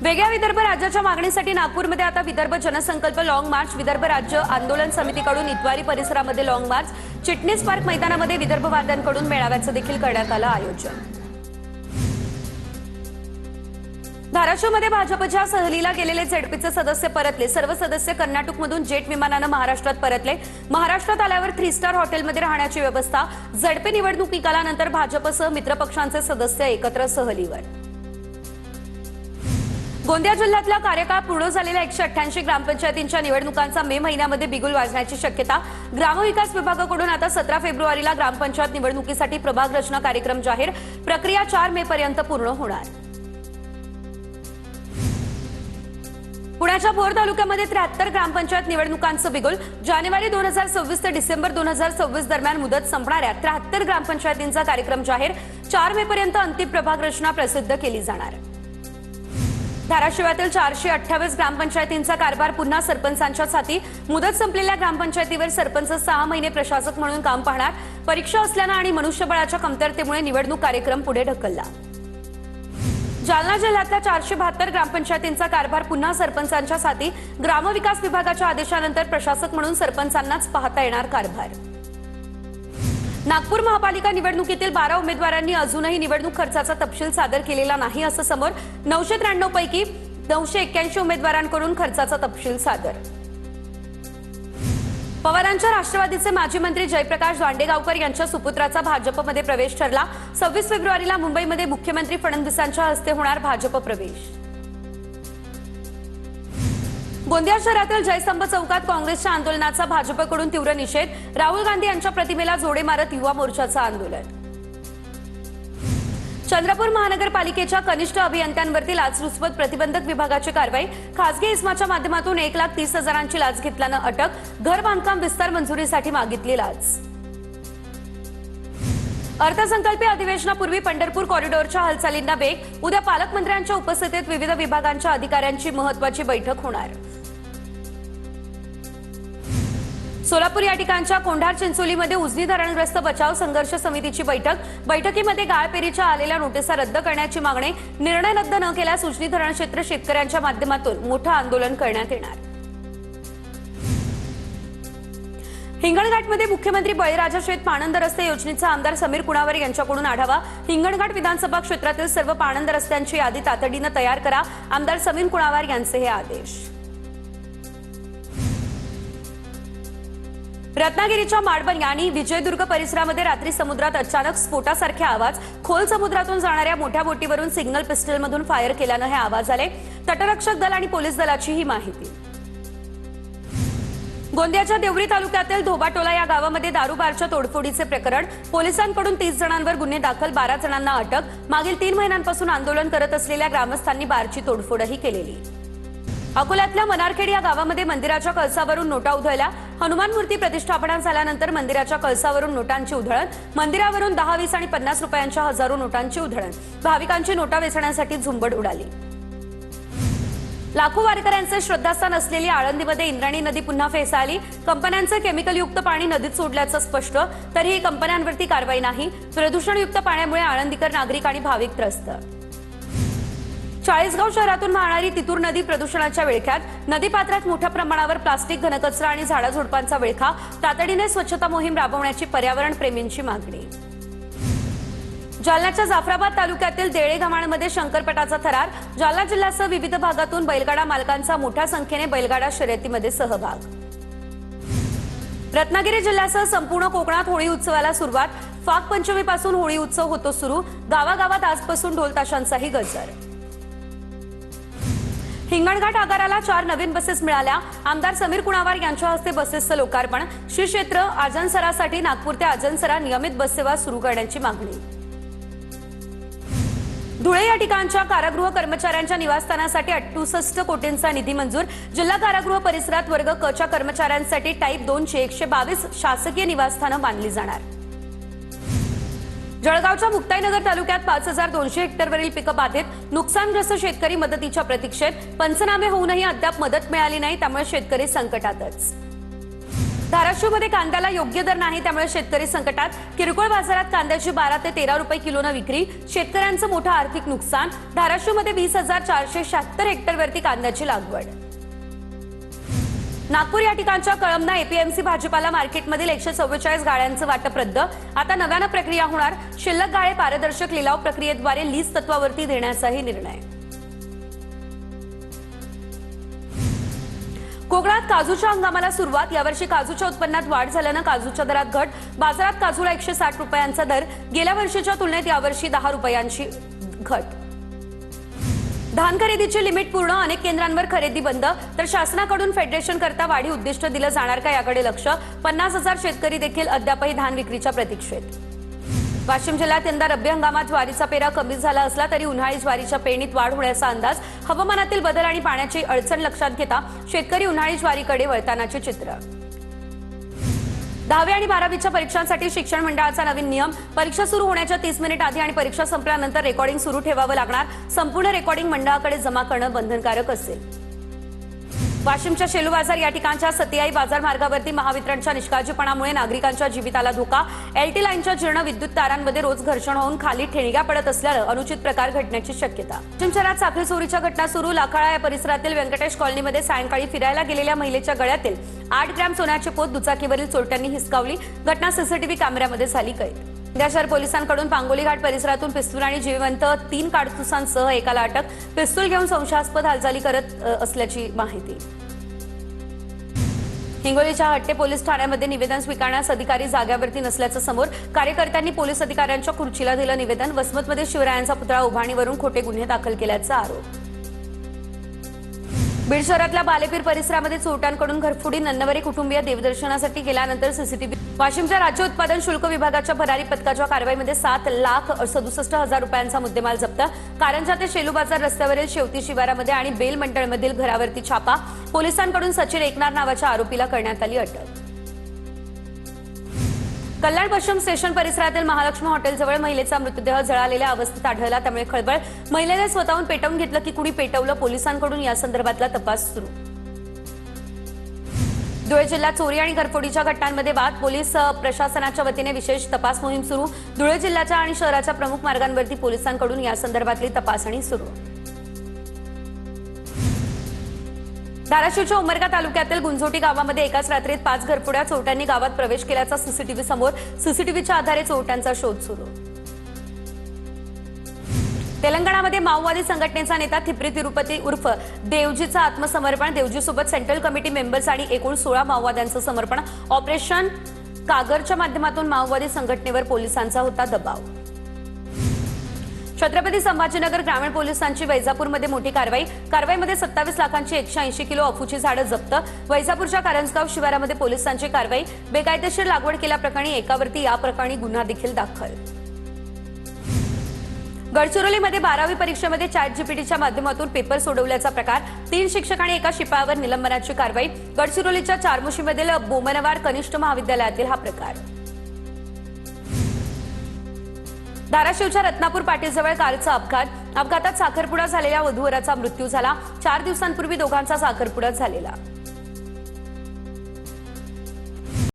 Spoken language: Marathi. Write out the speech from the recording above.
वेगळ्या विदर्भ राज्याच्या मागणीसाठी नागपूरमध्ये आता विदर्भ जनसंकल्प लॉंग मार्च, विदर्भ राज्य आंदोलन समितीकडून इतवारी परिसरामध्ये लॉंग मार्च, चिटणीस पार्क मैदानामध्ये विदर्भवाद्यांकडून मेळाव्याचं देखील करण्यात आलं आयोजन। धाराशिवमध्ये भाजपच्या सहलीला गेलेले झेडपीचे सदस्य परतले। सर्व सदस्य कर्नाटकमधून जेट विमानाने महाराष्ट्रात परतले। महाराष्ट्रात आल्यावर 3 स्टार हॉटेलमध्ये राहण्याची व्यवस्था। झेडपी निवडणूक निकालानंतर भाजपसह मित्रपक्षांचे सदस्य एकत्र सहलीवर। गोंदिया जिल्ह्यातला कार्यकाळ पूर्ण झालेल्या 188 ग्रामपंचायतींच्या निवडणुकांचा मे महिन्यामध्ये बिगुल वाजण्याची शक्यता। ग्रामविकास विभागाकडून आता 17 फेब्रुवारीला ग्रामपंचायत निवडणुकीसाठी प्रभाग रचना कार्यक्रम जाहीर। प्रक्रिया 4 मे पर्यंत पूर्ण होणार। पुण्याच्या भोर तालुक्यामध्ये 73 ग्रामपंचायत निवडणुकांचं बिगुल। जानेवारी 2026 ते डिसेंबर 2026 दरम्यान मुदत संपणाऱ्या 73 ग्रामपंचायतींचा कार्यक्रम जाहीर। 4 मे पर्यंत अंतिम प्रभाग रचना प्रसिद्ध केली जाणार। धाराशिवातील 428 ग्रामपंचायतींचा कारभार पुन्हा सरपंचांच्याच हाती। मुदत संपलेल्या ग्रामपंचायतीवर सरपंच 6 महिने प्रशासक म्हणून काम पाहणार। परीक्षा असल्याने आणि मनुष्यबळाच्या कमतरतेमुळे निवडणूक कार्यक्रम पुढे ढकलला। जालना जिल्ह्यातल्या 472 ग्रामपंचायतींचा कारभार पुन्हा सरपंचांच्याच हाती। ग्रामविकास विभागाच्या आदेशानंतर प्रशासक म्हणून सरपंचांनाच पाहता येणार कारभार। नागपूर महापालिका निवडणुकीतील 12 उमेदवारांनी अजूनही निवडणूक खर्चाचा तपशील सादर केलेला नाही असं समोर। 993 पैकी 981 उमेदवारांकडून खर्चाचा तपशील सादर। पवारांच्या राष्ट्रवादीचे माजी मंत्री जयप्रकाश दांडेगावकर यांच्या सुपुत्राचा भाजपमध्ये प्रवेश ठरला। 26 फेब्रुवारीला मुंबईमध्ये मुख्यमंत्री फडणवीसांच्या हस्ते होणार भाजप प्रवेश। गोंदिया शहरातील जयस्तंभ चौकात काँग्रेसच्या आंदोलनाचा भाजपकडून तीव्र निषेध। राहुल गांधी यांच्या प्रतिमेला जोडे मारत युवा मोर्चाचं आंदोलन। चंद्रपूर महानगरपालिकेच्या कनिष्ठ अभियंत्यांवरती लाचलुचपत प्रतिबंधक विभागाची कारवाई। खासगी इस्माच्या माध्यमातून 1,30,000ची लाच घेतल्यानं अटक। घर बांधकाम विस्तार मंजुरीसाठी मागितली लाच। अर्थसंकल्पीय अधिवेशनापूर्वी पंढरपूर कॉरिडॉरच्या हालचालींना वेग। उद्या पालकमंत्र्यांच्या उपस्थितीत विविध विभागांच्या अधिकाऱ्यांची महत्त्वाची बैठक होणार। सोलापूर या ठिकाणच्या कोंढार चिंचोलीमध्ये उजनी धरणग्रस्त बचाव संघर्ष समितीची बैठक। बैठकीमध्ये गाळपेरीच्या आलेल्या नोटिसा रद्द करण्याची मागणी। निर्णय रद्द न केल्यास उजनी धरण क्षेत्र शेतकऱ्यांच्या माध्यमातून मोठं आंदोलन करण्यात येणार। हिंगणघाटमध्ये मुख्यमंत्री बळीराजा शेत पाणंद रस्ते योजनेचा आमदार समीर कुणावार यांच्याकडून आढावा। हिंगणघाट विधानसभा क्षेत्रातील सर्व पाणंद रस्त्यांची यादी तातडीनं तयार करा। आमदार समीर कुणावार यांचे हे आदेश। रत्नागिरीच्या माडबन आणि विजयदुर्ग परिसरामध्ये रात्री समुद्रात अचानक स्फोटासारखे आवाज। खोल समुद्रातून जाणाऱ्या मोठ्या बोटीवरून सिग्नल पिस्टलमधून फायर केल्यानं हे आवाज आले। तटरक्षक दल आणि पोलीस दलाची ही माहिती। गोंदियाच्या देवरी तालुक्यातील धोबाटोला या गावामध्ये दारूबारच्या तोडफोडीचे प्रकरण। पोलिसांकडून 30 जणांवर गुन्हे दाखल, 12 जणांना अटक। मागील 3 महिन्यांपासून आंदोलन करत असलेल्या ग्रामस्थांनी बारची तोडफोडही केलेली। अकोल्यातल्या मनारखेड या गावामध्ये मंदिराच्या कळसावरून नोटा उधळल्या। हनुमान मूर्ती प्रतिष्ठापना झाल्यानंतर मंदिराच्या कळसावरून नोटांची उधळण। मंदिरावरून 10, 20 आणि 50 रुपयांच्या हजारो नोटांची उधळण। भाविकांची नोटा वेचण्यासाठी झुंबड उडाली। लाखो वारकऱ्यांचे श्रद्धास्थान असलेली आळंदीमध्ये इंद्रायणी नदी पुन्हा फेसाळली। कंपन्यांचे केमिकलयुक्त पाणी नदीत सोडल्याचं स्पष्ट, तरीही कंपन्यांवरती कारवाई नाही। प्रदूषणयुक्त पाण्यामुळे आळंदीकर नागरिक आणि भाविक त्रस्त। चाळीसगाव शहरातून वाहणारी तितूर नदी प्रदूषणाच्या विळख्यात। नदीपात्रात मोठ्या प्रमाणावर प्लास्टिक, घनकचरा आणि झाडाझुडपांचा विळखा। तातडीने स्वच्छता मोहीम राबवण्याची पर्यावरण प्रेमींची मागणी। जालन्याच्या जाफराबाद तालुक्यातील देळेगव्हाणमध्ये शंकरपटाचा थरार। जालना जिल्ह्यासह विविध भागातून बैलगाडा मालकांचा मोठ्या संख्येने बैलगाडा शर्यतीमध्ये सहभाग। रत्नागिरी जिल्ह्यासह संपूर्ण कोकणात होळी उत्सवाला सुरुवात। फाग पंचमीपासून होळी उत्सव होतो सुरू। गावागावात आजपासून ढोल ताशांचाही गजर। हिंगणघाट आगाराला 4 नवीन बसेस मिळाल्या। आमदार समीर कुणावार यांच्या हस्ते बसेसचं लोकार्पण। श्री क्षेत्र आजनसरासाठी नागपूर ते आजनसरा नियमित बससेवा सुरू करण्याची मागणी। धुळे या ठिकाणच्या कारागृह कर्मचाऱ्यांच्या निवासस्थानासाठी 68 कोटींचा निधी मंजूर। जिल्हा कारागृह परिसरात वर्ग क च्या कर्मचाऱ्यांसाठी टाईप 2 ची 122 शासकीय निवासस्थानं बांधली जाणार। जळगावच्या मुक्ताईनगर तालुक्यात 5200 हेक्टरवरील पिकं बाधित। नुकसानग्रस्त शेतकरी मदतीच्या प्रतीक्षेत। पंचनामे होऊनही अद्याप मदत मिळाली नाही, त्यामुळे शेतकरी संकटातच। धाराशिवमध्ये कांद्याला योग्य दर नाही, त्यामुळे शेतकरी संकटात. किरकोळ बाजारात कांद्याची 12 ते 13 रुपये किलोनं विक्री, शेतकऱ्यांचं मोठं आर्थिक नुकसान. धाराशिवमध्ये 20,476 हेक्टरवरती कांद्याची लागवड. नागपूर या ठिकाणच्या कळमना एपीएमसी भाजीपाला मार्केटमधील 144 गाळ्यांचं वाटप रद्द. आता नव्यानं प्रक्रिया होणार. शिल्लक गाळे पारदर्शक लिलाव प्रक्रियेद्वारे लीज तत्वावरती देण्याचाही निर्णय. कोकणात काजूच्या हंगामाला सुरुवात. यावर्षी काजूच्या उत्पन्नात वाढ झाल्यानं काजूच्या दरात घट. बाजारात काजूला 160 रुपयांचा दर. गेल्या वर्षीच्या तुलनेत यावर्षी 10 रुपयांची घट. धान खरेदीची लिमिट पूर्ण. अनेक केंद्रांवर खरेदी बंद. तर शासनाकडून फेडरेशन करता वाढीव उद्दिष्ट दिलं जाणार का याकडे लक्ष. 50,000 शेतकरी देखील अद्यापही धान विक्रीच्या प्रतीक्षेत. वाशिम जिल्ह्यात यंदा रब्बी हंगामात ज्वारीचा पेरा कमी झाला असला तरी उन्हाळी ज्वारीच्या पेरणीत वाढ होण्याचा अंदाज. हवामानातील बदल आणि पाण्याची अडचण लक्षात घेता शेतकरी उन्हाळी ज्वारीकडे वळतानाचे चित्र. 10वी आणि 12वीच्या परीक्षांसाठी शिक्षण मंडळाचा नवीन नियम. परीक्षा सुरू होण्याच्या 30 मिनिट आधी आणि परीक्षा संपल्यानंतर रेकॉर्डिंग सुरू ठेवावं लागणार. संपूर्ण रेकॉर्डिंग मंडळाकडे जमा करणं बंधनकारक असेल. वाशिमच्या शेलू बाजार या ठिकाणच्या सतियाई बाजार मार्गावरती महावितरणच्या निष्काळजीपणामुळे नागरिकांच्या जीविताला धोका. एलटी लाईनच्या जीर्ण विद्युत तारांमध्ये रोज घर्षण होऊन खाली ठेणग्या पडत असल्यानं अनुचित प्रकार घडण्याची शक्यता. वाशिम शहरात साखळी चोरीच्या घटना सुरू. लाखाळा या परिसरातील व्यंकटेश कॉलनीमध्ये सायंकाळी फिरायला गेलेल्या महिलेच्या गळ्यातील 8 ग्रॅम सोन्याचे पोत दुचाकीवरील चोरट्यांनी हिसकावली. घटना सीसीटीव्ही कॅमेऱ्यामध्ये झाली कैद. शहर पोलिसांकडून पांगोली घाट परिसरातून पिस्तूल आणि जिवंत 3 काडतुसांसह एकाला अटक. पिस्तूल घेऊन संशयास्पद हालचाली करत असल्याची माहिती. हिंगोलीच्या हट्टे पोलीस ठाण्यामध्ये निवेदन स्वीकारण्यास अधिकारी जाग्यावरती नसल्याचं समोर. कार्यकर्त्यांनी पोलीस अधिकाऱ्यांच्या खुर्चीला दिलं निवेदन. वसमतमध्ये शिवरायांचा पुतळा उभारणीवरून खोटे गुन्हे दाखल केल्याचा आरोप. बीड शहरातल्या बालेपीर परिसरामध्ये चोरट्यांकडून घरफोडी. नन्नवरे कुटुंबीय देवदर्शनासाठी गेल्यानंतर सीसीटीव्ही. वाशिमच्या राज्य उत्पादन शुल्क विभागाच्या भरारी पथकाच्या कारवाईमध्ये 7,67,000 रुपयांचा मुद्देमाल जप्त. कारंजा ते शेलू बाजार रस्त्यावरील शेवती शिवारामध्ये आणि बेल मंडळमधील घरावरती छापा. पोलिसांकडून सचिन एकनार नावाच्या आरोपीला करण्यात आली अटक. कल्याण पश्चिम स्टेशन परिसरातील महालक्ष्मी हॉटेलजवळ महिलेचा मृतदेह जळालेल्या अवस्थेत आढळला, त्यामुळे खळबळ. महिलेने स्वतःहून पेटवून घेतलं की कुणी पेटवलं. पोलिसांकडून या संदर्भातला तपास सुरू. धुळे जिल्ह्यात चोरी आणि घरफोडीच्या घटनांमध्ये वाद. पोलीस प्रशासनाच्या वतीने विशेष तपास मोहीम सुरू. धुळे जिल्ह्याच्या आणि शहराच्या प्रमुख मार्गांवरती पोलिसांकडून या संदर्भातली तपासणी सुरू. धाराशिवच्या उमरगा तालुक्यातील गुंजोटी गावामध्ये एकाच रात्रीत 5 घरफोड्या. चोरट्यांनी गावात प्रवेश केल्याचा सीसीटीव्ही समोर. सीसीटीव्हीच्या आधारे चोरट्यांचा शोध सुरू. तेलंगणामध्ये माओवादी संघटनेचा नेता थिप्री तिरुपती उर्फ देवजीचं आत्मसमर्पण. देवजीसोबत सेंट्रल कमिटी मेंबर्स आणि एकूण 16 माओवाद्यांचं समर्पण. ऑपरेशन कागरच्या माध्यमातून माओवादी संघटनेवर पोलिसांचा होता दबाव. छत्रपती संभाजीनगर ग्रामीण पोलिसांची वैजापूरमध्ये मोठी कारवाई. कारवाईमध्ये 27 लाखांची 180 किलो अफूची झाडं जप्त. वैजापूरच्या कारंजगाव शिवारामध्ये पोलिसांची कारवाई. बेकायदेशीर लागवड केल्याप्रकरणी एकावरती या प्रकरणी गुन्हा देखील दाखल. गडचिरोलीमध्ये 12वी परीक्षेमध्ये चॅटजीपीटीच्या माध्यमातून पेपर सोडवल्याचा प्रकार. 3 शिक्षक आणि एका शिपायावर निलंबनाची कारवाई. गडचिरोलीच्या चारमुशीमधील बोमनवार कनिष्ठ महाविद्यालयातील हा प्रकार. धाराशिवच्या रत्नापूर पाटीलजवळ कारचा अपघात. अपघातात साखरपुडा झालेल्या वधूवराचा मृत्यू झाला. 4 दिवसांपूर्वी दोघांचा साखरपुडा झालेला.